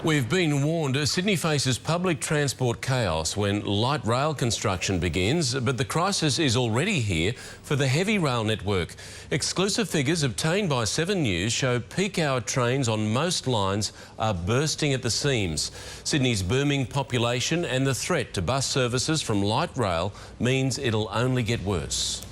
We've been warned Sydney faces public transport chaos when light rail construction begins, but the crisis is already here for the heavy rail network. Exclusive figures obtained by 7 News show peak hour trains on most lines are bursting at the seams. Sydney's booming population and the threat to bus services from light rail means it'll only get worse.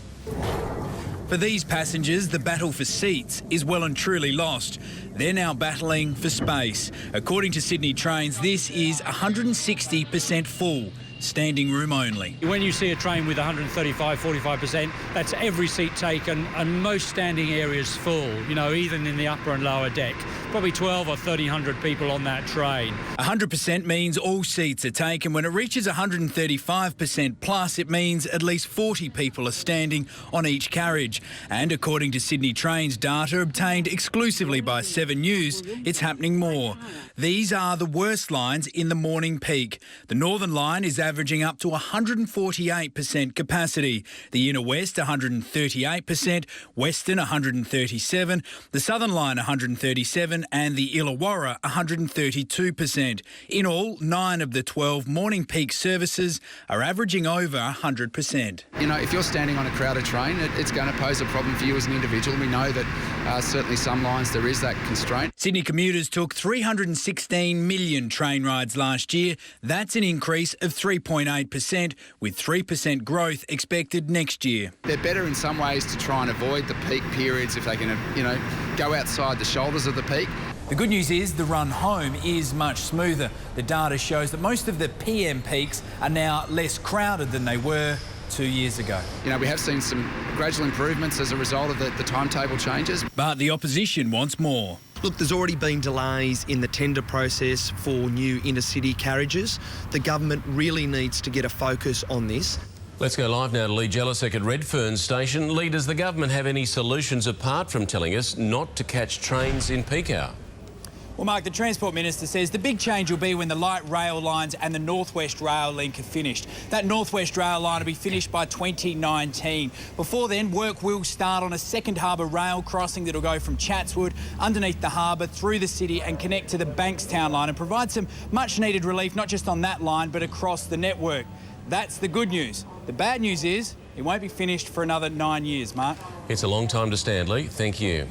For these passengers, the battle for seats is well and truly lost. They're now battling for space. According to Sydney Trains, this is 160% full, standing room only. When you see a train with 135–45%, that's every seat taken and most standing areas full, you know, even in the upper and lower deck. Probably 12 or 1,300 people on that train. 100% means all seats are taken. When it reaches 135% plus, it means at least 40 people are standing on each carriage. And according to Sydney Trains data obtained exclusively by 7 News, it's happening more. These are the worst lines in the morning peak. The Northern Line is averaging up to 148% capacity. The Inner West 138%, Western 137%, the Southern Line 137%, and the Illawarra 132%. In all, 9 of the 12 morning peak services are averaging over 100%. You know, if you're standing on a crowded train, it's going to pose a problem for you as an individual. We know that certainly some lines there is that constraint. Sydney commuters took 316 million train rides last year. That's an increase of 3.8%, with 3% growth expected next year. They're better in some ways to try and avoid the peak periods if they can, you know, go outside the shoulders of the peak. The good news is the run home is much smoother. The data shows that most of the PM peaks are now less crowded than they were 2 years ago. You know, we have seen some gradual improvements as a result of the timetable changes. But the opposition wants more. Look, there's already been delays in the tender process for new intercity carriages. The government really needs to get a focus on this. Let's go live now to Lee Jelisek at Redfern Station. Lee, does the government have any solutions apart from telling us not to catch trains in peak hour? Well, Mark, the Transport Minister says the big change will be when the light rail lines and the North West Rail link are finished. That North West Rail line will be finished by 2019. Before then, work will start on a second harbour rail crossing that will go from Chatswood underneath the harbour through the city and connect to the Bankstown line and provide some much-needed relief, not just on that line, but across the network. That's the good news. The bad news is it won't be finished for another 9 years, Mark. It's a long time to stand, Lee. Thank you.